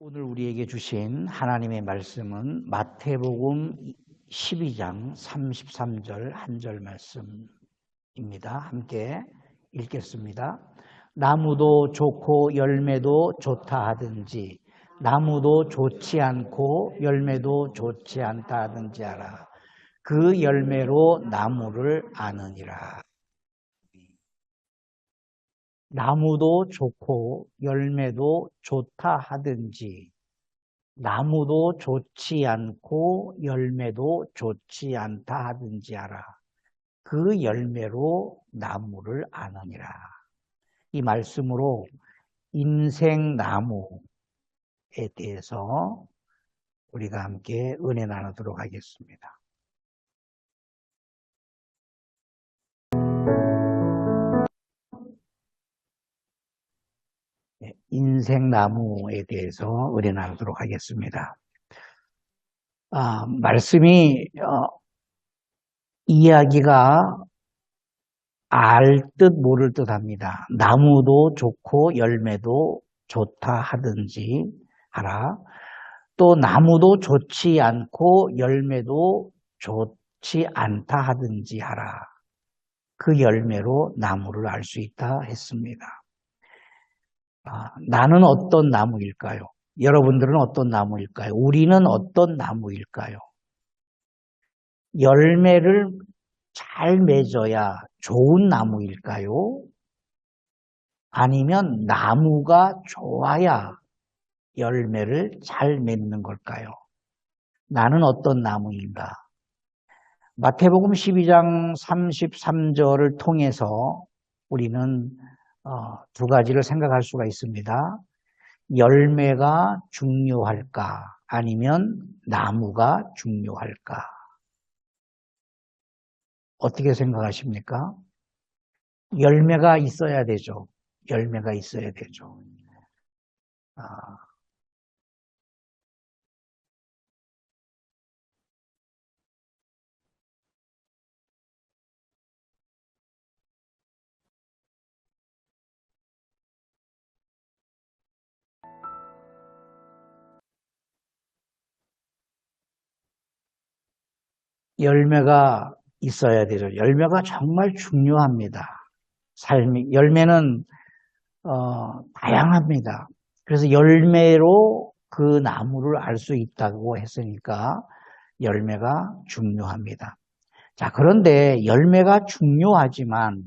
오늘 우리에게 주신 하나님의 말씀은 마태복음 12장 33절 한 절 말씀입니다. 함께 읽겠습니다. 나무도 좋고 열매도 좋다 하든지 나무도 좋지 않고 열매도 좋지 않다 하든지 하라. 그 열매로 나무를 아느니라. 나무도 좋고 열매도 좋다 하든지 나무도 좋지 않고 열매도 좋지 않다 하든지 하라. 그 열매로 나무를 아느니라. 이 말씀으로 인생나무에 대해서 우리가 함께 은혜 나누도록 하겠습니다. 인생나무에 대해서 은혜 나누도록 하겠습니다. 말씀이 이야기가 알 듯 모를 듯 합니다. 나무도 좋고 열매도 좋다 하든지 하라. 또 나무도 좋지 않고 열매도 좋지 않다 하든지 하라. 그 열매로 나무를 알 수 있다 했습니다. 나는 어떤 나무일까요? 여러분들은 어떤 나무일까요? 우리는 어떤 나무일까요? 열매를 잘 맺어야 좋은 나무일까요? 아니면 나무가 좋아야 열매를 잘 맺는 걸까요? 나는 어떤 나무인가? 마태복음 12장 33절을 통해서 우리는 두 가지를 생각할 수가 있습니다. 열매가 중요할까? 아니면 나무가 중요할까? 어떻게 생각하십니까? 열매가 있어야 되죠. 열매가 있어야 되죠. 열매가 있어야 되죠. 열매가 정말 중요합니다. 열매는 다양합니다. 그래서 열매로 그 나무를 알 수 있다고 했으니까 열매가 중요합니다. 자, 그런데 열매가 중요하지만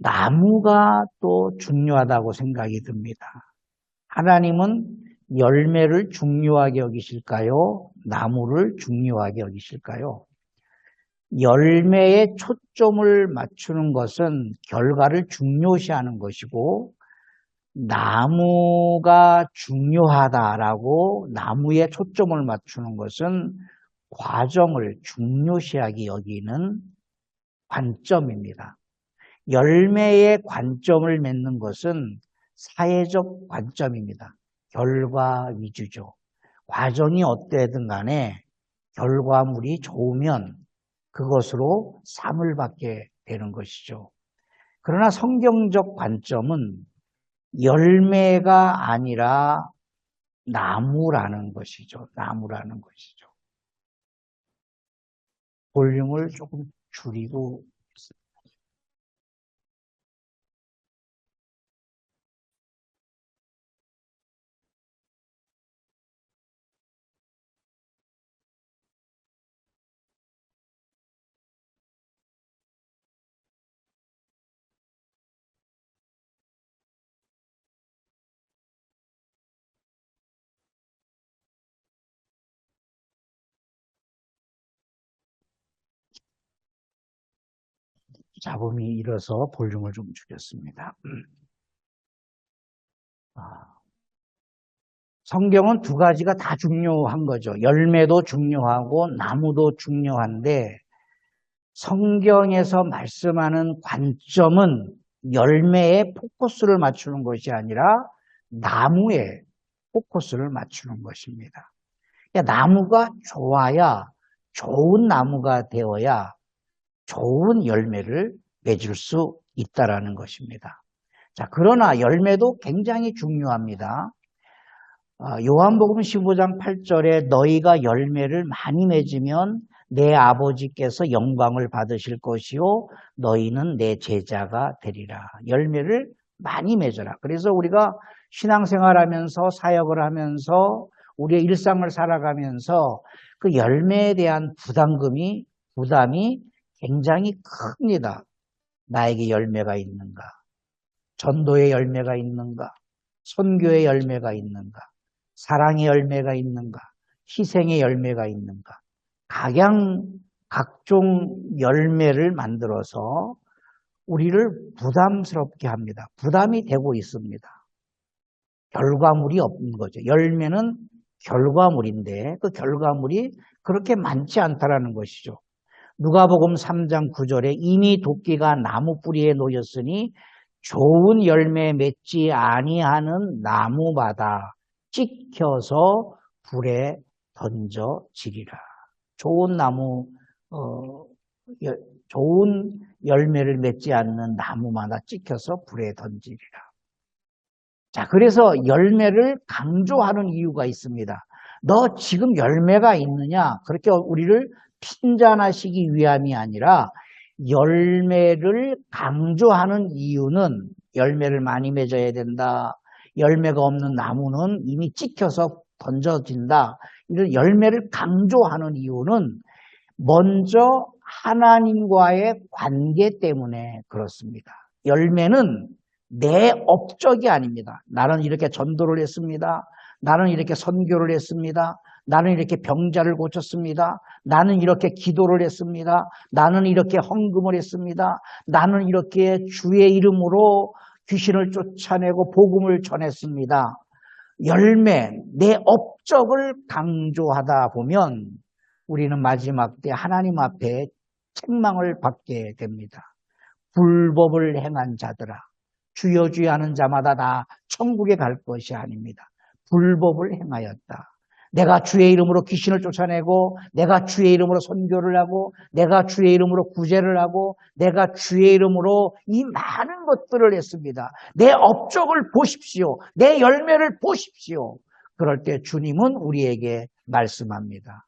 나무가 또 중요하다고 생각이 듭니다. 하나님은 열매를 중요하게 여기실까요? 나무를 중요하게 여기실까요? 열매에 초점을 맞추는 것은 결과를 중요시하는 것이고 나무가 중요하다라고 나무에 초점을 맞추는 것은 과정을 중요시하게 여기는 관점입니다. 열매의 관점을 맺는 것은 사회적 관점입니다. 결과 위주죠. 과정이 어때든 간에 결과물이 좋으면 그것으로 상을 받게 되는 것이죠. 그러나 성경적 관점은 열매가 아니라 나무라는 것이죠. 나무라는 것이죠. 볼륨을 조금 줄이고 잡음이 일어서 볼륨을 좀 줄였습니다. 성경은 두 가지가 다 중요한 거죠. 열매도 중요하고 나무도 중요한데 성경에서 말씀하는 관점은 열매에 포커스를 맞추는 것이 아니라 나무에 포커스를 맞추는 것입니다. 그러니까 나무가 좋아야 좋은 나무가 되어야 좋은 열매를 맺을 수 있다라는 것입니다. 자, 그러나 열매도 굉장히 중요합니다. 요한복음 15장 8절에 너희가 열매를 많이 맺으면 내 아버지께서 영광을 받으실 것이요 너희는 내 제자가 되리라. 열매를 많이 맺어라. 그래서 우리가 신앙생활하면서 사역을 하면서 우리의 일상을 살아가면서 그 열매에 대한 부담이 굉장히 큽니다. 나에게 열매가 있는가? 전도의 열매가 있는가? 선교의 열매가 있는가? 사랑의 열매가 있는가? 희생의 열매가 있는가? 각종 열매를 만들어서 우리를 부담스럽게 합니다. 부담이 되고 있습니다. 결과물이 없는 거죠. 열매는 결과물인데 그 결과물이 그렇게 많지 않다라는 것이죠. 누가복음 3장 9절에 이미 도끼가 나무 뿌리에 놓였으니 좋은 열매 맺지 아니하는 나무마다 찍혀서 불에 던져지리라. 좋은 좋은 열매를 맺지 않는 나무마다 찍혀서 불에 던지리라. 자, 그래서 열매를 강조하는 이유가 있습니다. 너 지금 열매가 있느냐? 그렇게 우리를 핀잔하시기 위함이 아니라 열매를 강조하는 이유는 열매를 많이 맺어야 된다. 열매가 없는 나무는 이미 찍혀서 던져진다. 이런 열매를 강조하는 이유는 먼저 하나님과의 관계 때문에 그렇습니다. 열매는 내 업적이 아닙니다. 나는 이렇게 전도를 했습니다. 나는 이렇게 선교를 했습니다. 나는 이렇게 병자를 고쳤습니다. 나는 이렇게 기도를 했습니다. 나는 이렇게 헌금을 했습니다. 나는 이렇게 주의 이름으로 귀신을 쫓아내고 복음을 전했습니다. 열매, 내 업적을 강조하다 보면 우리는 마지막 때 하나님 앞에 책망을 받게 됩니다. 불법을 행한 자들아, 주여 주여 하는 자마다 다 천국에 갈 것이 아닙니다. 불법을 행하였다. 내가 주의 이름으로 귀신을 쫓아내고, 내가 주의 이름으로 선교를 하고, 내가 주의 이름으로 구제를 하고, 내가 주의 이름으로 이 많은 것들을 했습니다. 내 업적을 보십시오. 내 열매를 보십시오. 그럴 때 주님은 우리에게 말씀합니다.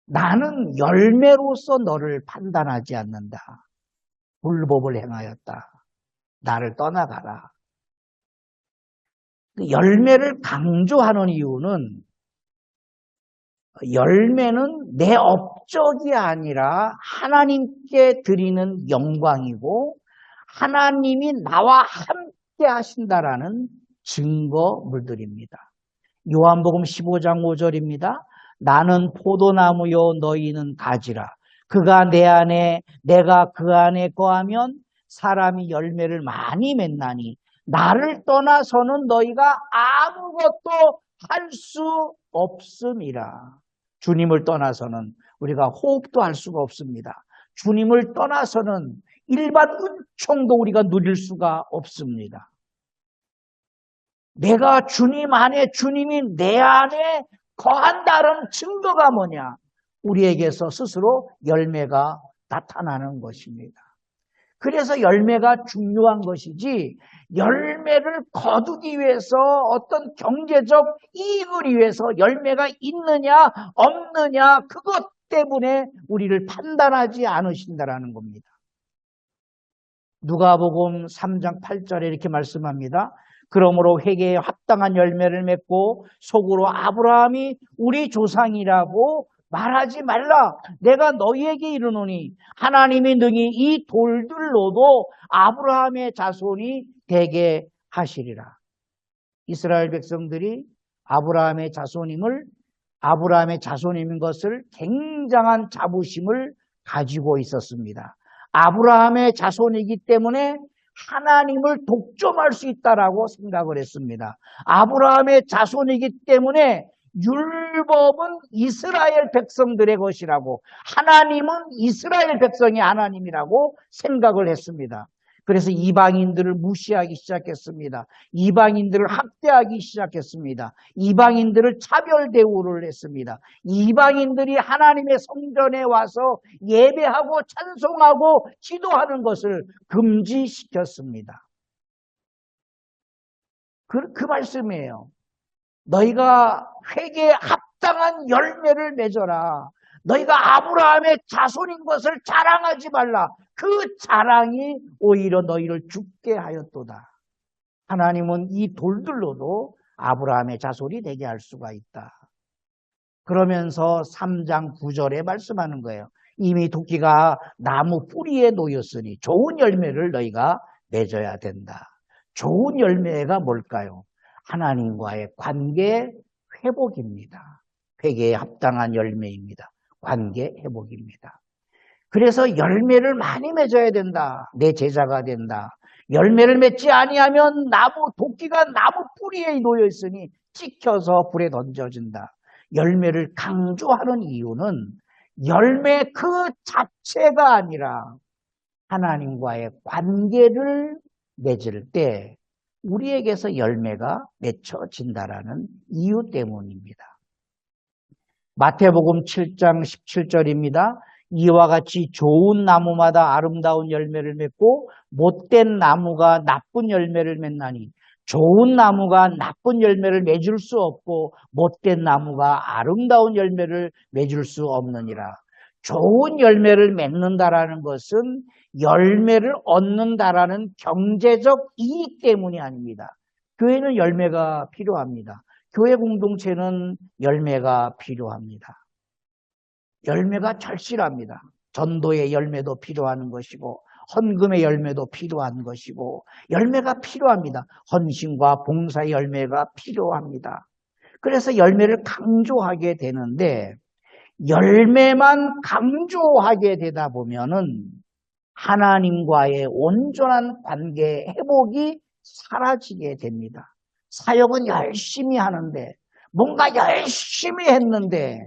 나는 열매로서 너를 판단하지 않는다. 불법을 행하였다. 나를 떠나가라. 열매를 강조하는 이유는 열매는 내 업적이 아니라 하나님께 드리는 영광이고 하나님이 나와 함께 하신다라는 증거물들입니다. 요한복음 15장 5절입니다. 나는 포도나무요 너희는 가지라. 그가 내 안에 내가 그 안에 거하면 사람이 열매를 많이 맺나니 나를 떠나서는 너희가 아무것도 할 수 없음이라. 주님을 떠나서는 우리가 호흡도 할 수가 없습니다. 주님을 떠나서는 일반 은총도 우리가 누릴 수가 없습니다. 내가 주님 안에, 주님이 내 안에 거한다는 증거가 뭐냐? 우리에게서 스스로 열매가 나타나는 것입니다. 그래서 열매가 중요한 것이지 열매를 거두기 위해서 어떤 경제적 이익을 위해서 열매가 있느냐 없느냐 그것 때문에 우리를 판단하지 않으신다라는 겁니다. 누가복음 3장 8절에 이렇게 말씀합니다. 그러므로 회개에 합당한 열매를 맺고 속으로 아브라함이 우리 조상이라고 말하지 말라. 내가 너희에게 이르노니 하나님이 능히 이 돌들로도 아브라함의 자손이 되게 하시리라. 이스라엘 백성들이 아브라함의 자손인 것을 굉장한 자부심을 가지고 있었습니다. 아브라함의 자손이기 때문에 하나님을 독점할 수 있다라고 생각을 했습니다. 아브라함의 자손이기 때문에 율법은 이스라엘 백성들의 것이라고, 하나님은 이스라엘 백성이 하나님이라고 생각을 했습니다. 그래서 이방인들을 무시하기 시작했습니다. 이방인들을 학대하기 시작했습니다. 이방인들을 차별 대우를 했습니다. 이방인들이 하나님의 성전에 와서 예배하고 찬송하고 기도하는 것을 금지시켰습니다. 그 말씀이에요. 너희가 회개에 합당한 열매를 맺어라. 너희가 아브라함의 자손인 것을 자랑하지 말라. 그 자랑이 오히려 너희를 죽게 하였도다. 하나님은 이 돌들로도 아브라함의 자손이 되게 할 수가 있다. 그러면서 3장 9절에 말씀하는 거예요. 이미 도끼가 나무 뿌리에 놓였으니 좋은 열매를 너희가 맺어야 된다. 좋은 열매가 뭘까요? 하나님과의 관계 회복입니다. 회개에 합당한 열매입니다. 관계 회복입니다. 그래서 열매를 많이 맺어야 된다. 내 제자가 된다. 열매를 맺지 아니하면 도끼가 나무 뿌리에 놓여 있으니 찍혀서 불에 던져진다. 열매를 강조하는 이유는 열매 그 자체가 아니라 하나님과의 관계를 맺을 때 우리에게서 열매가 맺혀진다라는 이유 때문입니다. 마태복음 7장 17절입니다. 이와 같이 좋은 나무마다 아름다운 열매를 맺고 못된 나무가 나쁜 열매를 맺나니 좋은 나무가 나쁜 열매를 맺을 수 없고 못된 나무가 아름다운 열매를 맺을 수 없느니라. 좋은 열매를 맺는다라는 것은 열매를 얻는다라는 경제적 이익 때문이 아닙니다. 교회는 열매가 필요합니다. 교회 공동체는 열매가 필요합니다. 열매가 절실합니다. 전도의 열매도 필요한 것이고 헌금의 열매도 필요한 것이고 열매가 필요합니다. 헌신과 봉사의 열매가 필요합니다. 그래서 열매를 강조하게 되는데 열매만 강조하게 되다 보면은 하나님과의 온전한 관계 회복이 사라지게 됩니다. 사역은 열심히 하는데 뭔가 열심히 했는데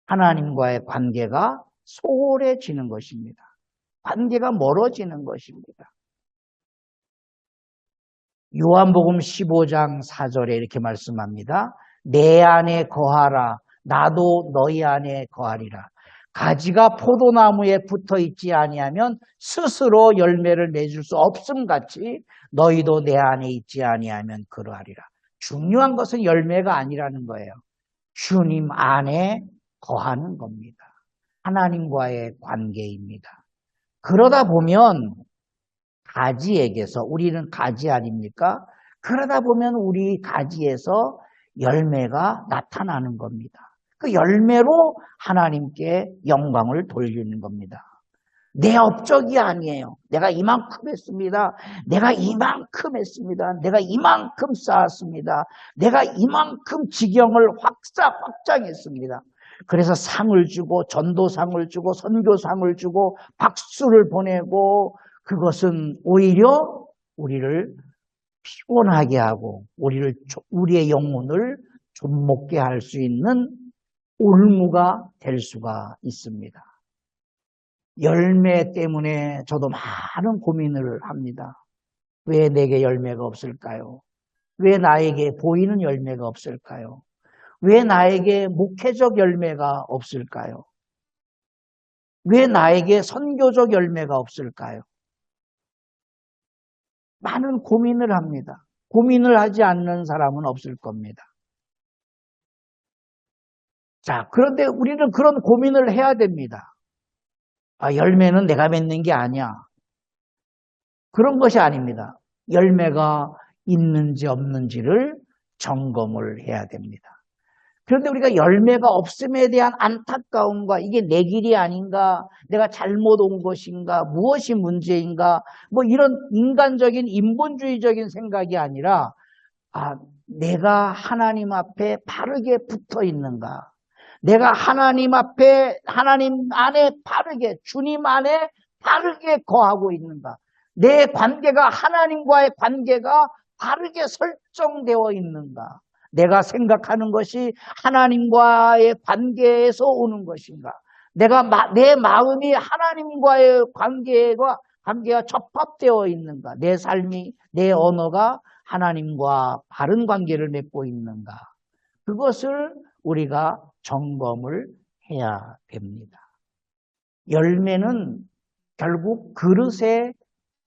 하나님과의 관계가 소홀해지는 것입니다. 관계가 멀어지는 것입니다. 요한복음 15장 4절에 이렇게 말씀합니다. 내 안에 거하라. 나도 너희 안에 거하리라. 가지가 포도나무에 붙어 있지 아니하면 스스로 열매를 맺을 수 없음 같이 너희도 내 안에 있지 아니하면 그러하리라. 중요한 것은 열매가 아니라는 거예요. 주님 안에 거하는 겁니다. 하나님과의 관계입니다. 그러다 보면 가지에게서 우리는 가지 아닙니까? 그러다 보면 우리 가지에서 열매가 나타나는 겁니다. 그 열매로 하나님께 영광을 돌리는 겁니다. 내 업적이 아니에요. 내가 이만큼 했습니다. 내가 이만큼 했습니다. 내가 이만큼 쌓았습니다. 내가 이만큼 지경을 확장했습니다. 그래서 상을 주고 전도상을 주고 선교상을 주고 박수를 보내고 그것은 오히려 우리를 피곤하게 하고 우리의 영혼을 좀먹게 할 수 있는 올무가 될 수가 있습니다. 열매 때문에 저도 많은 고민을 합니다. 왜 내게 열매가 없을까요? 왜 나에게 보이는 열매가 없을까요? 왜 나에게 목회적 열매가 없을까요? 왜 나에게 선교적 열매가 없을까요? 많은 고민을 합니다. 고민을 하지 않는 사람은 없을 겁니다. 자, 그런데 우리는 그런 고민을 해야 됩니다. 열매는 내가 맺는 게 아니야. 그런 것이 아닙니다. 열매가 있는지 없는지를 점검을 해야 됩니다. 그런데 우리가 열매가 없음에 대한 안타까움과 이게 내 길이 아닌가, 내가 잘못 온 것인가, 무엇이 문제인가, 뭐 이런 인간적인 인본주의적인 생각이 아니라 내가 하나님 앞에 바르게 붙어 있는가, 내가 하나님 앞에 하나님 안에 바르게 주님 안에 바르게 거하고 있는가, 내 관계가 하나님과의 관계가 바르게 설정되어 있는가, 내가 생각하는 것이 하나님과의 관계에서 오는 것인가, 내 마음이 하나님과의 관계가 접합되어 있는가, 내 삶이 내 언어가 하나님과 바른 관계를 맺고 있는가, 그것을 우리가 점검을 해야 됩니다. 열매는 결국 그릇의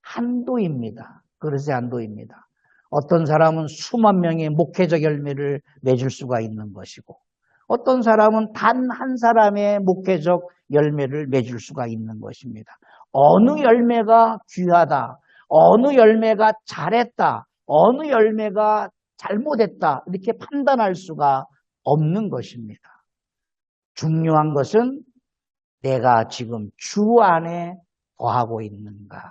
한도입니다. 그릇의 한도입니다. 어떤 사람은 수만 명의 목회적 열매를 맺을 수가 있는 것이고, 어떤 사람은 단 한 사람의 목회적 열매를 맺을 수가 있는 것입니다. 어느 열매가 귀하다, 어느 열매가 잘했다, 어느 열매가 잘못했다, 이렇게 판단할 수가 없는 것입니다. 중요한 것은 내가 지금 주 안에 거하고 있는가.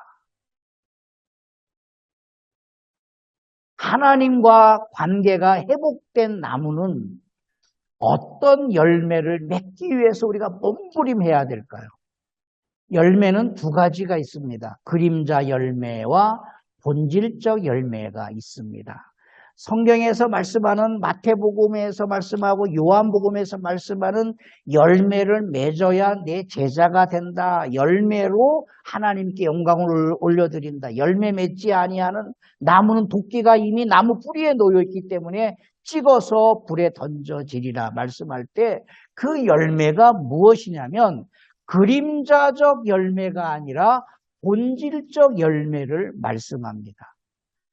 하나님과 관계가 회복된 나무는 어떤 열매를 맺기 위해서 우리가 몸부림해야 될까요? 열매는 두 가지가 있습니다. 그림자 열매와 본질적 열매가 있습니다. 성경에서 말씀하는 마태복음에서 말씀하고 요한복음에서 말씀하는 열매를 맺어야 내 제자가 된다. 열매로 하나님께 영광을 올려드린다. 열매 맺지 아니하는 나무는 도끼가 이미 나무 뿌리에 놓여 있기 때문에 찍어서 불에 던져지리라 말씀할 때 그 열매가 무엇이냐면 그림자적 열매가 아니라 본질적 열매를 말씀합니다.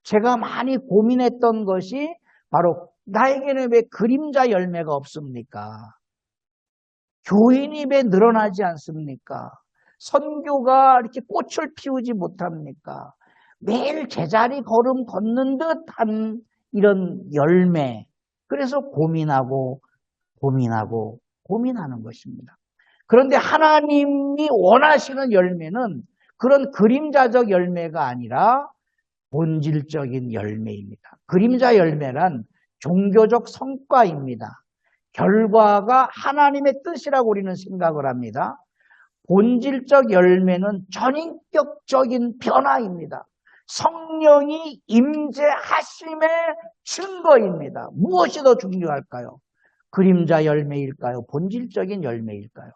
제가 많이 고민했던 것이 바로 나에게는 왜 그림자 열매가 없습니까? 교인이 왜 늘어나지 않습니까? 선교가 이렇게 꽃을 피우지 못합니까? 매일 제자리 걸음 걷는 듯한 이런 열매. 그래서 고민하고 고민하는 것입니다. 그런데 하나님이 원하시는 열매는 그런 그림자적 열매가 아니라 본질적인 열매입니다. 그림자 열매란 종교적 성과입니다. 결과가 하나님의 뜻이라고 우리는 생각을 합니다. 본질적 열매는 전인격적인 변화입니다. 성령이 임재하심의 증거입니다. 무엇이 더 중요할까요? 그림자 열매일까요? 본질적인 열매일까요?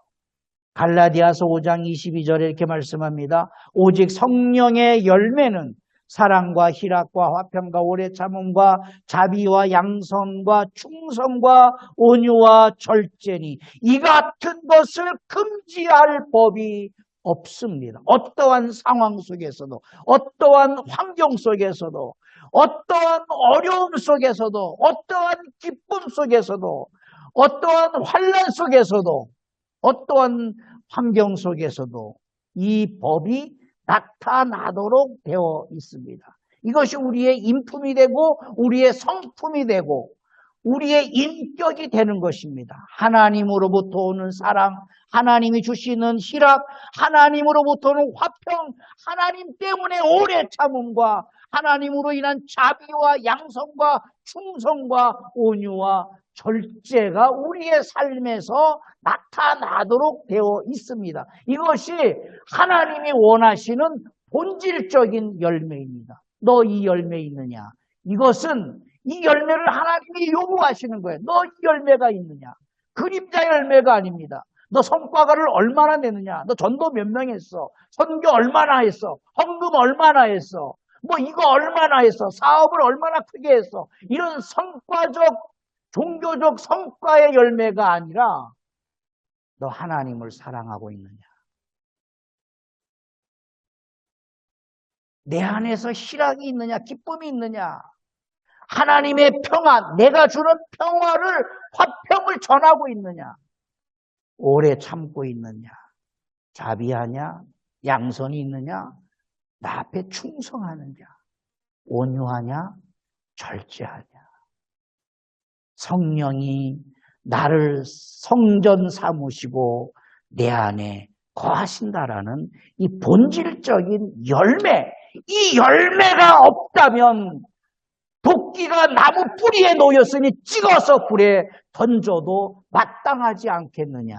갈라디아서 5장 22절에 이렇게 말씀합니다. 오직 성령의 열매는 사랑과 희락과 화평과 오래 참음과 자비와 양선과 충성과 온유와 절제니 이 같은 것을 금지할 법이 없습니다. 어떠한 상황 속에서도, 어떠한 환경 속에서도, 어떠한 어려움 속에서도, 어떠한 기쁨 속에서도, 어떠한 환난 속에서도, 어떠한 환경 속에서도 이 법이 나타나도록 되어 있습니다. 이것이 우리의 인품이 되고 우리의 성품이 되고 우리의 인격이 되는 것입니다. 하나님으로부터 오는 사랑, 하나님이 주시는 희락, 하나님으로부터 오는 화평, 하나님 때문에 오래 참음과 하나님으로 인한 자비와 양성과 충성과 온유와 절제가 우리의 삶에서 나타나도록 되어 있습니다. 이것이 하나님이 원하시는 본질적인 열매입니다. 너 이 열매 있느냐? 이것은 이 열매를 하나님이 요구하시는 거예요. 너 이 열매가 있느냐? 그림자 열매가 아닙니다. 너 성과가를 얼마나 내느냐? 너 전도 몇 명 했어? 선교 얼마나 했어? 헌금 얼마나 했어? 뭐 이거 얼마나 했어? 사업을 얼마나 크게 했어? 이런 성과적 종교적 성과의 열매가 아니라 너 하나님을 사랑하고 있느냐? 내 안에서 희락이 있느냐? 기쁨이 있느냐? 하나님의 평화, 내가 주는 평화를, 화평을 전하고 있느냐? 오래 참고 있느냐? 자비하냐? 양선이 있느냐? 나 앞에 충성하느냐? 온유하냐? 절제하냐? 성령이 나를 성전 삼으시고 내 안에 거하신다라는 이 본질적인 열매, 이 열매가 없다면 도끼가 나무 뿌리에 놓였으니 찍어서 불에 던져도 마땅하지 않겠느냐.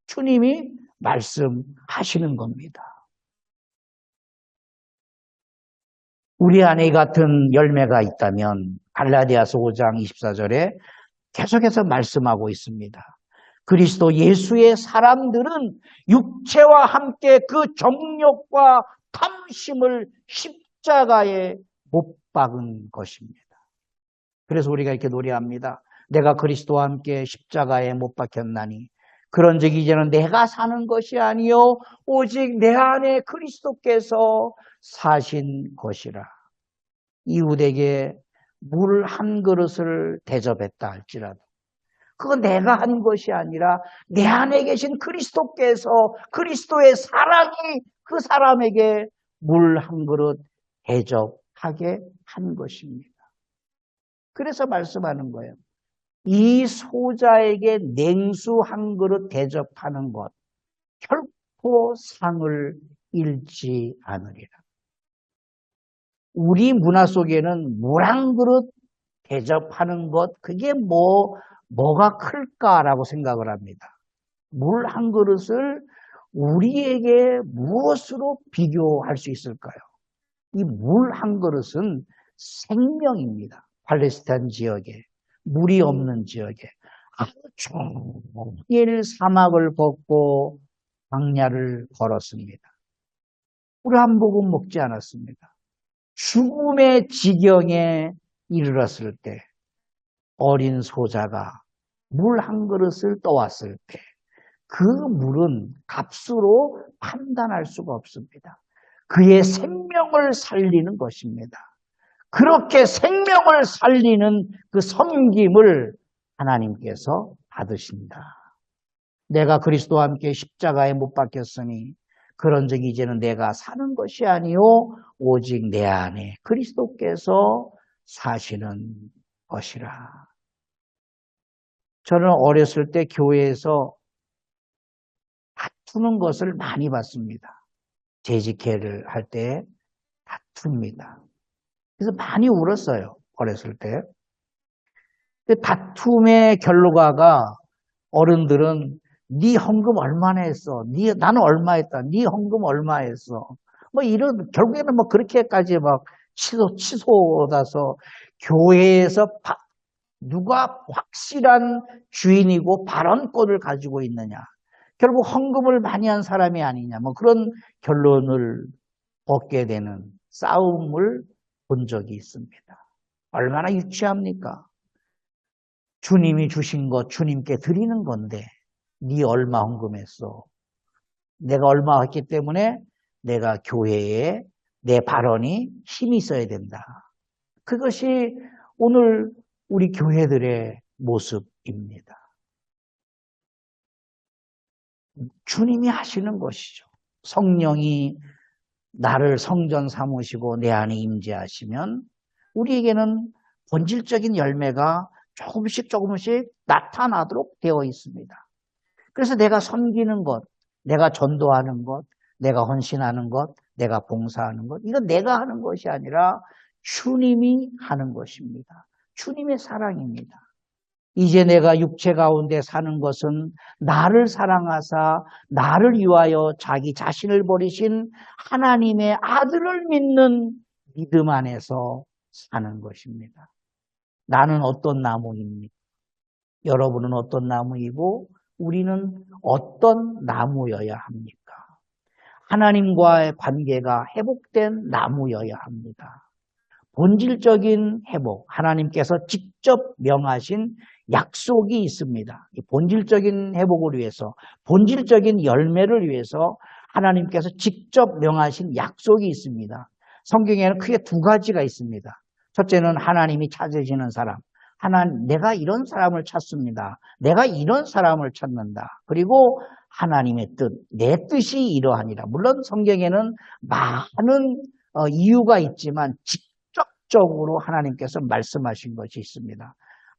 주님이 말씀하시는 겁니다. 우리 안에 이 같은 열매가 있다면 갈라디아서 5장 24절에 계속해서 말씀하고 있습니다. 그리스도 예수의 사람들은 육체와 함께 그 정욕과 탐심을 십자가에 못 박은 것입니다. 그래서 우리가 이렇게 노래합니다. 내가 그리스도와 함께 십자가에 못 박혔나니 그런즉 이제는 내가 사는 것이 아니요 오직 내 안에 그리스도께서 사신 것이라. 이웃에게 물 한 그릇을 대접했다 할지라도 그건 내가 한 것이 아니라 내 안에 계신 그리스도께서 그리스도의 사랑이 그 사람에게 물 한 그릇 대접하게 한 것입니다. 그래서 말씀하는 거예요. 이 소자에게 냉수 한 그릇 대접하는 것 결코 상을 잃지 않으리라. 우리 문화 속에는 물 한 그릇 대접하는 것 그게 뭐가 클까라고 생각을 합니다. 물 한 그릇을 우리에게 무엇으로 비교할 수 있을까요? 이 물 한 그릇은 생명입니다. 팔레스타인 지역에 물이 없는 지역에 하루 종일 사막을 걷고 광야를 걸었습니다. 물 한 모금 먹지 않았습니다. 죽음의 지경에 이르렀을 때 어린 소자가 물 한 그릇을 떠왔을 때 그 물은 값으로 판단할 수가 없습니다. 그의 생명을 살리는 것입니다. 그렇게 생명을 살리는 그 섬김을 하나님께서 받으신다. 내가 그리스도와 함께 십자가에 못 박혔으니 그런즉 이제는 내가 사는 것이 아니요 오직 내 안에 그리스도께서 사시는 것이라. 저는 어렸을 때 교회에서 다투는 것을 많이 봤습니다. 재직회를 할 때 다툽니다. 그래서 많이 울었어요. 어렸을 때. 다툼의 결과가 어른들은 네 헌금 얼마나 했어? 나는 얼마 했다. 네 헌금 얼마 했어? 뭐 이런 결국에는 뭐 그렇게까지 막 치솟아서 교회에서 누가 확실한 주인이고 발언권을 가지고 있느냐? 결국 헌금을 많이 한 사람이 아니냐? 뭐 그런 결론을 얻게 되는 싸움을 본 적이 있습니다. 얼마나 유치합니까? 주님이 주신 것 주님께 드리는 건데 네 얼마 헌금했어? 내가 얼마 했기 때문에 내가 교회에 내 발언이 힘이 있어야 된다. 그것이 오늘 우리 교회들의 모습입니다. 주님이 하시는 것이죠. 성령이 나를 성전 삼으시고 내 안에 임재하시면 우리에게는 본질적인 열매가 조금씩 나타나도록 되어 있습니다. 그래서 내가 섬기는 것, 내가 전도하는 것, 내가 헌신하는 것, 내가 봉사하는 것, 이건 내가 하는 것이 아니라 주님이 하는 것입니다. 주님의 사랑입니다. 이제 내가 육체 가운데 사는 것은 나를 사랑하사 나를 위하여 자기 자신을 버리신 하나님의 아들을 믿는 믿음 안에서 사는 것입니다. 나는 어떤 나무입니까? 여러분은 어떤 나무이고 우리는 어떤 나무여야 합니까? 하나님과의 관계가 회복된 나무여야 합니다. 본질적인 회복, 하나님께서 직접 명하신 약속이 있습니다. 본질적인 회복을 위해서, 본질적인 열매를 위해서 하나님께서 직접 명하신 약속이 있습니다. 성경에는 크게 두 가지가 있습니다. 첫째는 하나님이 찾으시는 사람. 내가 이런 사람을 찾습니다. 내가 이런 사람을 찾는다. 그리고 하나님의 뜻, 내 뜻이 이러하니라. 물론 성경에는 많은 이유가 있지만 직접적으로 하나님께서 말씀하신 것이 있습니다.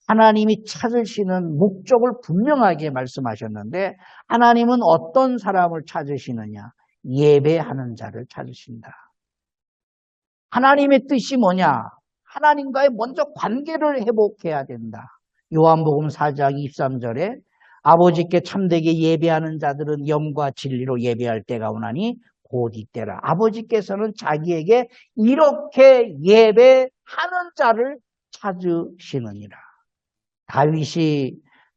하나님이 찾으시는 목적을 분명하게 말씀하셨는데 하나님은 어떤 사람을 찾으시느냐? 예배하는 자를 찾으신다. 하나님의 뜻이 뭐냐? 하나님과의 먼저 관계를 회복해야 된다. 요한복음 4장 23절에 아버지께 참되게 예배하는 자들은 영과 진리로 예배할 때가 오나니 곧 이때라. 아버지께서는 자기에게 이렇게 예배하는 자를 찾으시느니라. 다윗이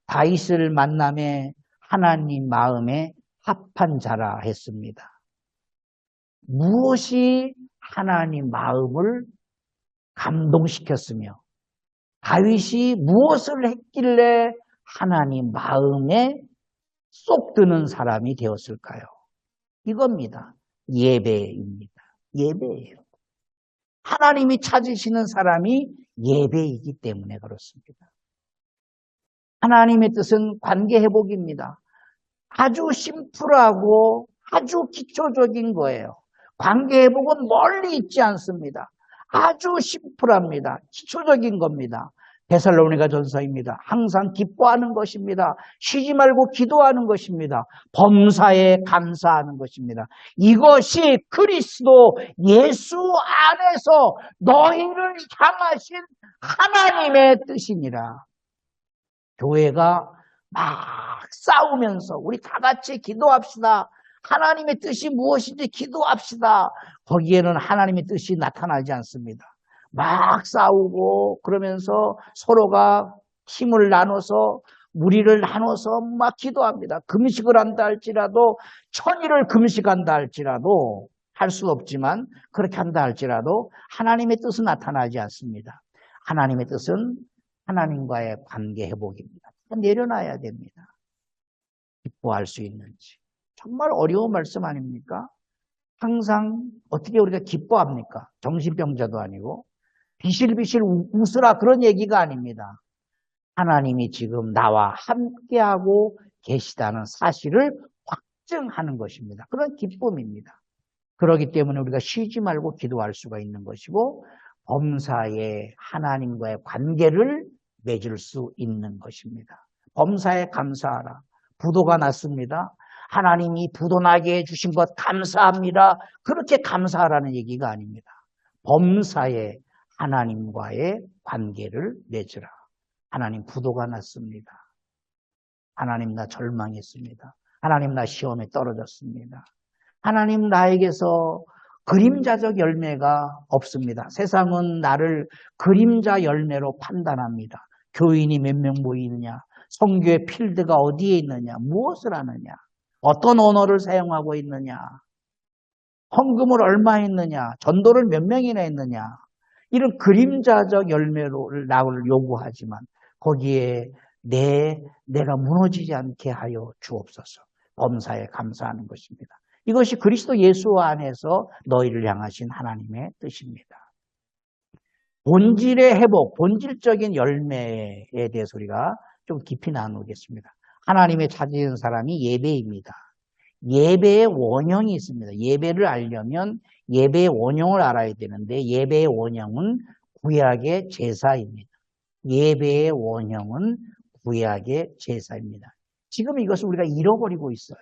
다윗을 만남에 하나님 마음에 합한 자라 했습니다. 무엇이 하나님 마음을 감동시켰으며 다윗이 무엇을 했길래 하나님 마음에 쏙 드는 사람이 되었을까요? 이겁니다. 예배입니다. 예배예요. 하나님이 찾으시는 사람이 예배이기 때문에 그렇습니다. 하나님의 뜻은 관계 회복입니다. 아주 심플하고 아주 기초적인 거예요. 관계 회복은 멀리 있지 않습니다. 아주 심플합니다. 기초적인 겁니다. 데살로니가 전서입니다. 항상 기뻐하는 것입니다. 쉬지 말고 기도하는 것입니다. 범사에 감사하는 것입니다. 이것이 그리스도 예수 안에서 너희를 향하신 하나님의 뜻이니라. 교회가 막 싸우면서 우리 다 같이 기도합시다. 하나님의 뜻이 무엇인지 기도합시다. 거기에는 하나님의 뜻이 나타나지 않습니다. 막 싸우고 그러면서 서로가 힘을 나눠서 무리를 나눠서 막 기도합니다. 금식을 한다 할지라도 천일을 금식한다 할지라도 할 수 없지만 그렇게 한다 할지라도 하나님의 뜻은 나타나지 않습니다. 하나님의 뜻은 하나님과의 관계 회복입니다. 내려놔야 됩니다. 기뻐할 수 있는지. 정말 어려운 말씀 아닙니까? 항상 어떻게 우리가 기뻐합니까? 정신병자도 아니고 비실비실 웃으라 그런 얘기가 아닙니다. 하나님이 지금 나와 함께하고 계시다는 사실을 확증하는 것입니다. 그런 기쁨입니다. 그렇기 때문에 우리가 쉬지 말고 기도할 수가 있는 것이고 범사에 하나님과의 관계를 맺을 수 있는 것입니다. 범사에 감사하라. 부도가 났습니다. 하나님이 부도 나게 해주신 것 감사합니다. 그렇게 감사하라는 얘기가 아닙니다. 범사에 하나님과의 관계를 맺으라. 하나님 부도가 났습니다. 하나님 나 절망했습니다. 하나님 나 시험에 떨어졌습니다. 하나님 나에게서 그림자적 열매가 없습니다. 세상은 나를 그림자 열매로 판단합니다. 교인이 몇 명 모이느냐, 선교의 필드가 어디에 있느냐, 무엇을 하느냐, 어떤 언어를 사용하고 있느냐, 헌금을 얼마 했느냐, 전도를 몇 명이나 했느냐, 이런 그림자적 열매를 나를 요구하지만 거기에 내가 무너지지 않게 하여 주옵소서. 범사에 감사하는 것입니다. 이것이 그리스도 예수 안에서 너희를 향하신 하나님의 뜻입니다. 본질의 회복, 본질적인 열매에 대해서 우리가 좀 깊이 나누겠습니다. 하나님의 찾으신 사람이 예배입니다. 예배의 원형이 있습니다. 예배를 알려면 예배의 원형을 알아야 되는데 예배의 원형은 구약의 제사입니다. 예배의 원형은 구약의 제사입니다. 지금 이것을 우리가 잃어버리고 있어요.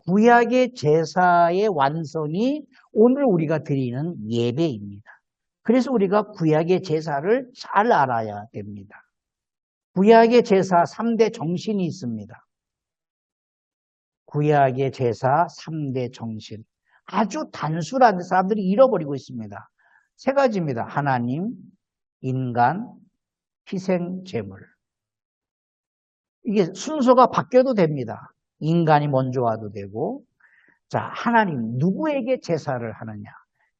구약의 제사의 완성이 오늘 우리가 드리는 예배입니다. 그래서 우리가 구약의 제사를 잘 알아야 됩니다. 구약의 제사 3대 정신이 있습니다. 구약의 제사 3대 정신. 아주 단순한데 사람들이 잃어버리고 있습니다. 3가지입니다. 하나님, 인간, 희생, 제물. 이게 순서가 바뀌어도 됩니다. 인간이 먼저 와도 되고. 자, 하나님, 누구에게 제사를 하느냐?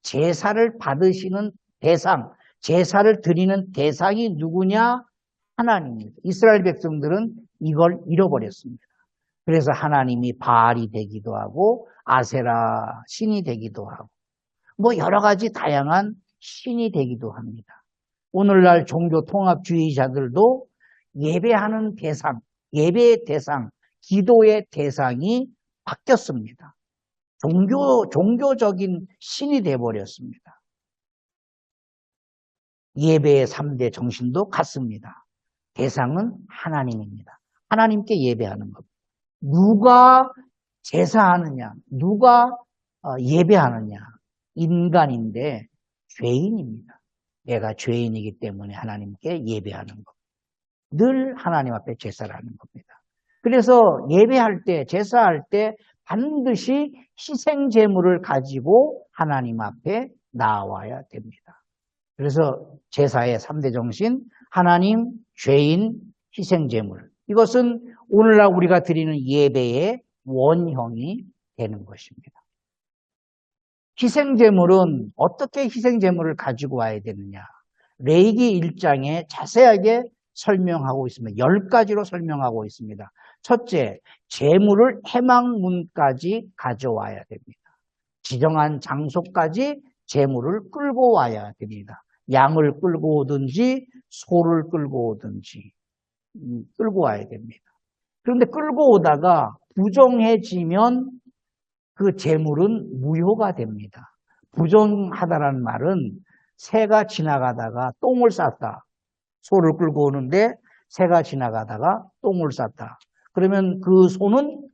제사를 받으시는 대상, 제사를 드리는 대상이 누구냐? 하나님입니다. 이스라엘 백성들은 이걸 잃어버렸습니다. 그래서 하나님이 바알이 되기도 하고 아세라 신이 되기도 하고 뭐 여러 가지 다양한 신이 되기도 합니다. 오늘날 종교통합주의자들도 예배하는 대상, 예배의 대상, 기도의 대상이 바뀌었습니다. 종교적인 신이 되어버렸습니다. 예배의 3대 정신도 같습니다. 대상은 하나님입니다. 하나님께 예배하는 것. 누가 제사하느냐, 누가 예배하느냐, 인간인데 죄인입니다. 내가 죄인이기 때문에 하나님께 예배하는 것. 늘 하나님 앞에 제사를 하는 겁니다. 그래서 예배할 때, 제사할 때 반드시 희생 제물을 가지고 하나님 앞에 나와야 됩니다. 그래서 제사의 3대 정신, 하나님, 죄인, 희생 제물. 이것은 오늘날 우리가 드리는 예배의 원형이 되는 것입니다. 희생제물은 어떻게 희생제물을 가지고 와야 되느냐? 레위기 1장에 자세하게 설명하고 있습니다. 10가지로 설명하고 있습니다. 첫째, 제물을 회막문까지 가져와야 됩니다. 지정한 장소까지 재물을 끌고 와야 됩니다. 양을 끌고 오든지 소를 끌고 오든지 끌고 와야 됩니다. 그런데 끌고 오다가 부정해지면 그 재물은 무효가 됩니다. 부정하다라는 말은 새가 지나가다가 똥을 쌌다. 소를 끌고 오는데 새가 지나가다가 똥을 쌌다. 그러면 그 소는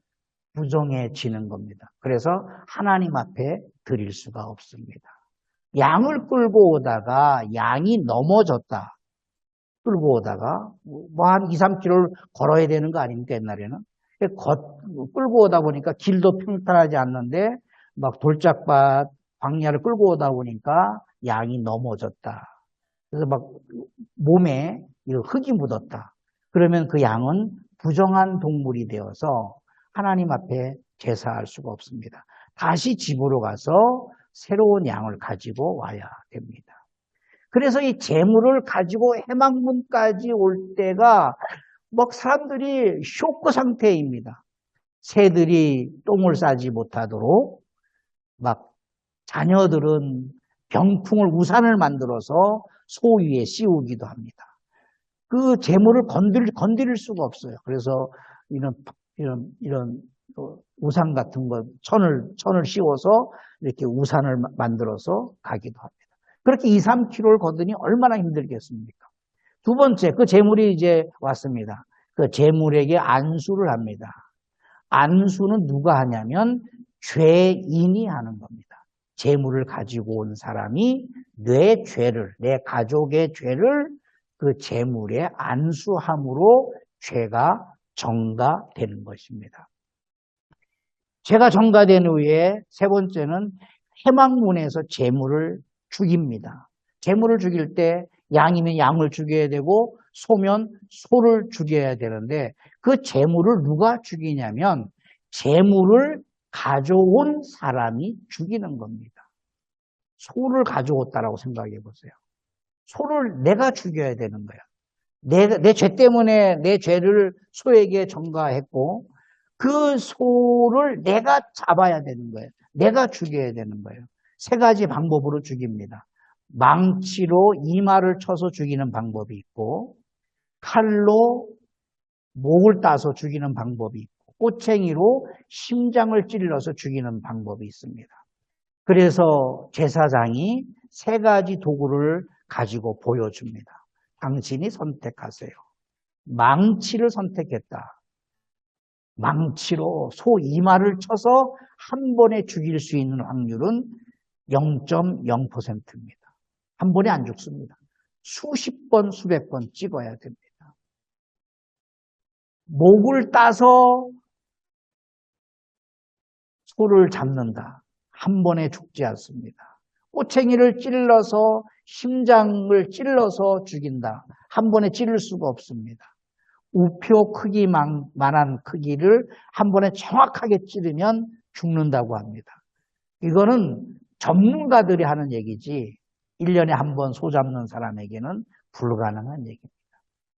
부정해지는 겁니다. 그래서 하나님 앞에 드릴 수가 없습니다. 양을 끌고 오다가 양이 넘어졌다. 끌고 오다가 뭐 한 2, 3km를 걸어야 되는 거 아닙니까, 옛날에는? 끌고 오다 보니까 길도 평탄하지 않는데 막 돌짝밭, 광야를 끌고 오다 보니까 양이 넘어졌다. 그래서 막 몸에 흙이 묻었다. 그러면 그 양은 부정한 동물이 되어서 하나님 앞에 제사할 수가 없습니다. 다시 집으로 가서 새로운 양을 가지고 와야 됩니다. 그래서 이 재물을 가지고 해망문까지 올 때가 막 사람들이 쇼크 상태입니다. 새들이 똥을 싸지 못하도록 막 자녀들은 병풍을 우산을 만들어서 소 위에 씌우기도 합니다. 그 재물을 건드릴 수가 없어요. 그래서 이런 우산 같은 거 천을 씌워서 이렇게 우산을 만들어서 가기도 합니다. 그렇게 2, 3km를 걷으니 얼마나 힘들겠습니까? 두 번째, 그 재물이 이제 왔습니다. 그 재물에게 안수를 합니다. 안수는 누가 하냐면 죄인이 하는 겁니다. 재물을 가지고 온 사람이 내 죄를, 내 가족의 죄를 그 재물에 안수함으로 죄가 정가되는 것입니다. 죄가 정가된 후에 세 번째는 해망문에서 재물을 죽입니다. 재물을 죽일 때 양이면 양을 죽여야 되고 소면 소를 죽여야 되는데 그 재물을 누가 죽이냐면 재물을 가져온 사람이 죽이는 겁니다. 소를 가져왔다라고 생각해 보세요. 소를 내가 죽여야 되는 거야. 내 죄 때문에 내 죄를 소에게 전가했고 그 소를 내가 잡아야 되는 거예요. 내가 죽여야 되는 거예요. 세 가지 방법으로 죽입니다. 망치로 이마를 쳐서 죽이는 방법이 있고 칼로 목을 따서 죽이는 방법이 있고 꼬챙이로 심장을 찔러서 죽이는 방법이 있습니다. 그래서 제사장이 세 가지 도구를 가지고 보여줍니다. 당신이 선택하세요. 망치를 선택했다. 망치로 소 이마를 쳐서 한 번에 죽일 수 있는 확률은 0.0%입니다. 한 번에 안 죽습니다. 수십 번, 수백 번 찍어야 됩니다. 목을 따서 소를 잡는다. 한 번에 죽지 않습니다. 꼬챙이를 찔러서 심장을 찔러서 죽인다. 한 번에 찌를 수가 없습니다. 우표 크기만한 크기를 한 번에 정확하게 찌르면 죽는다고 합니다. 이거는 전문가들이 하는 얘기지 1년에 한 번 소 잡는 사람에게는 불가능한 얘기입니다.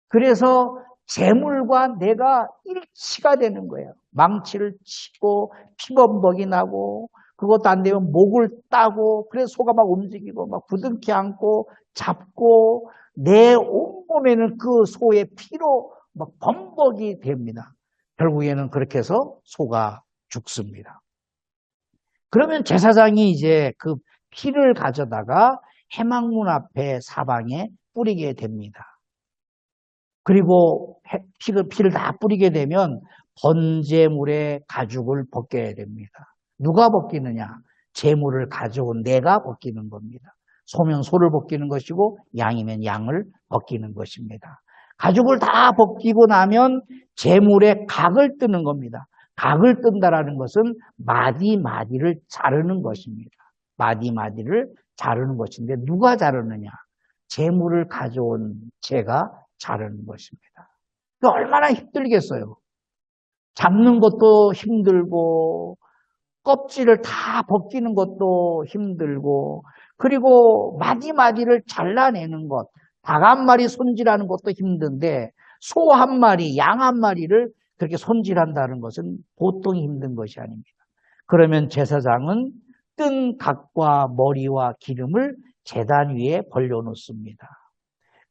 그래서 재물과 내가 일치가 되는 거예요. 망치를 치고 피범벅이 나고 그것도 안 되면 목을 따고 그래서 소가 막 움직이고 막 부둥켜 안고 잡고 내 온몸에는 그 소의 피로 막 범벅이 됩니다. 결국에는 그렇게 해서 소가 죽습니다. 그러면 제사장이 이제 그 피를 가져다가 해망문 앞에 사방에 뿌리게 됩니다. 그리고 피를 다 뿌리게 되면 번제물의 가죽을 벗겨야 됩니다. 누가 벗기느냐? 제물을 가져온 내가 벗기는 겁니다. 소면 소를 벗기는 것이고 양이면 양을 벗기는 것입니다. 가죽을 다 벗기고 나면 제물의 각을 뜨는 겁니다. 각을 뜬다라는 것은 마디마디를 자르는 것입니다. 마디마디를 자르는 것인데 누가 자르느냐? 제물을 가져온 제가 자르는 것입니다. 얼마나 힘들겠어요. 잡는 것도 힘들고 껍질을 다 벗기는 것도 힘들고 그리고 마디마디를 잘라내는 것, 닭 한 마리 손질하는 것도 힘든데 소 한 마리, 양 한 마리를 그렇게 손질한다는 것은 보통 힘든 것이 아닙니다. 그러면 제사장은 뜬 각과 머리와 기름을 제단 위에 벌려놓습니다.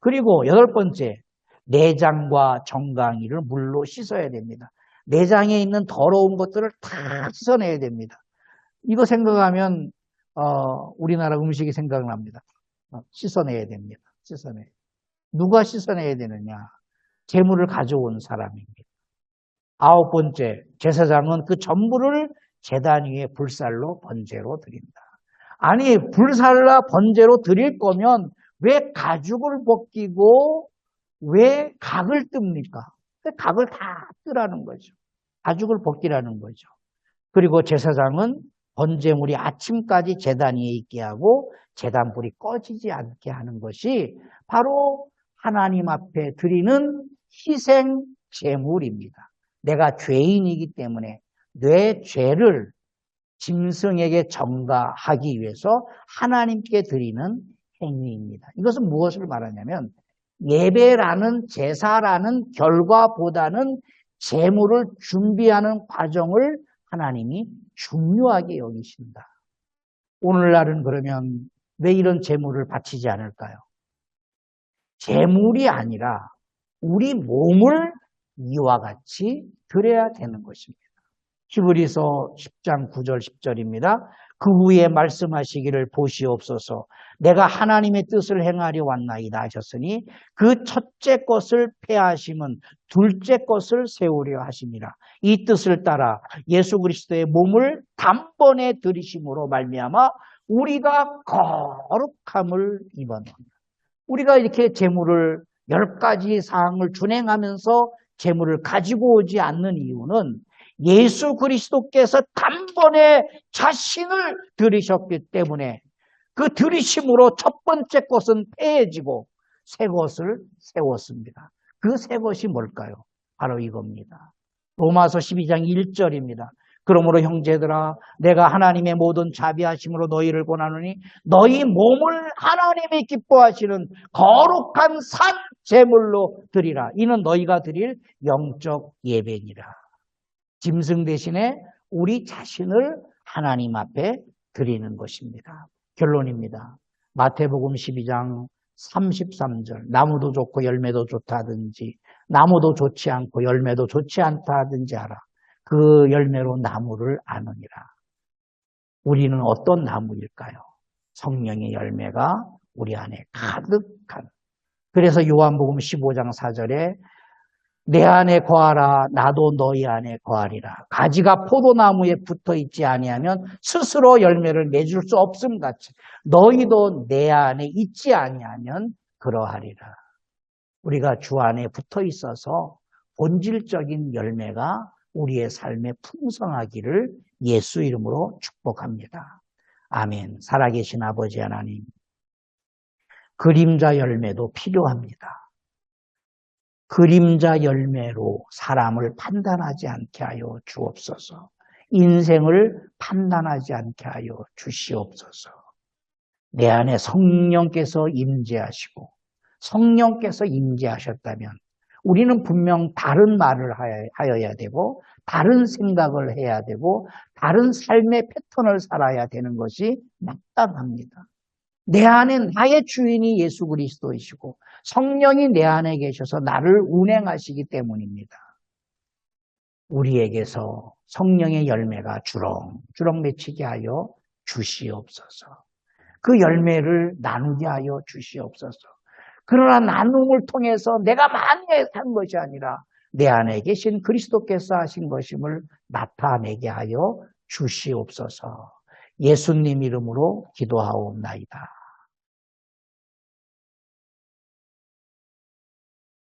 그리고 8번째, 내장과 정강이를 물로 씻어야 됩니다. 내장에 있는 더러운 것들을 다 씻어내야 됩니다. 이거 생각하면 우리나라 음식이 생각납니다. 씻어내야 됩니다. 씻어내. 누가 씻어내야 되느냐? 제물을 가져온 사람입니다. 9번째, 제사장은 그 전부를 제단 위에 불살로 번제로 드린다. 아니, 불살라 번제로 드릴 거면 왜 가죽을 벗기고 왜 각을 뜹니까? 각을 다 뜨라는 거죠. 가죽을 벗기라는 거죠. 그리고 제사장은 번제물이 아침까지 제단 위에 있게 하고 제단불이 꺼지지 않게 하는 것이 바로 하나님 앞에 드리는 희생 제물입니다. 내가 죄인이기 때문에 내 죄를 짐승에게 전가하기 위해서 하나님께 드리는 행위입니다. 이것은 무엇을 말하냐면 예배라는 제사라는 결과보다는 제물을 준비하는 과정을 하나님이 중요하게 여기신다. 오늘날은 그러면 왜 이런 제물을 바치지 않을까요? 제물이 아니라 우리 몸을 이와 같이 드려야 되는 것입니다. 히브리서 10장 9절 10절입니다. 그 후에 말씀하시기를 보시옵소서 내가 하나님의 뜻을 행하려 왔나이다 하셨으니 그 첫째 것을 폐하심은 둘째 것을 세우려 하심이라. 이 뜻을 따라 예수 그리스도의 몸을 단번에 들이심으로 말미암아 우리가 거룩함을 입었노라. 우리가 이렇게 제물을 10가지 사항을 준행하면서 제물을 가지고 오지 않는 이유는 예수 그리스도께서 단번에 자신을 들이셨기 때문에 그 들이심으로 첫 번째 것은 폐해지고 새 것을 세웠습니다. 그 새 것이 뭘까요? 바로 이겁니다. 로마서 12장 1절입니다. 그러므로 형제들아 내가 하나님의 모든 자비하심으로 너희를 권하노니 너희 몸을 하나님이 기뻐하시는 거룩한 산 제물로 드리라. 이는 너희가 드릴 영적 예배니라. 짐승 대신에 우리 자신을 하나님 앞에 드리는 것입니다. 결론입니다. 마태복음 12장 33절 나무도 좋고 열매도 좋다든지 나무도 좋지 않고 열매도 좋지 않다든지 하라. 그 열매로 나무를 아느니라. 우리는 어떤 나무일까요? 성령의 열매가 우리 안에 가득한. 그래서 요한복음 15장 4절에 내 안에 거하라 나도 너희 안에 거하리라. 가지가 포도나무에 붙어있지 아니하면 스스로 열매를 맺을 수 없음 같이 너희도 내 안에 있지 아니하면 그러하리라. 우리가 주 안에 붙어있어서 본질적인 열매가 우리의 삶에 풍성하기를 예수 이름으로 축복합니다. 아멘. 살아계신 아버지 하나님, 그림자 열매도 필요합니다. 그림자 열매로 사람을 판단하지 않게 하여 주옵소서. 인생을 판단하지 않게 하여 주시옵소서. 내 안에 성령께서 임재하시고 성령께서 임재하셨다면 우리는 분명 다른 말을 하여야 되고 다른 생각을 해야 되고 다른 삶의 패턴을 살아야 되는 것이 마땅합니다. 내 안에 나의 주인이 예수 그리스도이시고 성령이 내 안에 계셔서 나를 운행하시기 때문입니다. 우리에게서 성령의 열매가 주렁주렁 맺히게 하여 주시옵소서. 그 열매를 나누게 하여 주시옵소서. 그러나 나눔을 통해서 내가 많이 한 것이 아니라 내 안에 계신 그리스도께서 하신 것임을 나타내게 하여 주시옵소서. 예수님 이름으로 기도하옵나이다.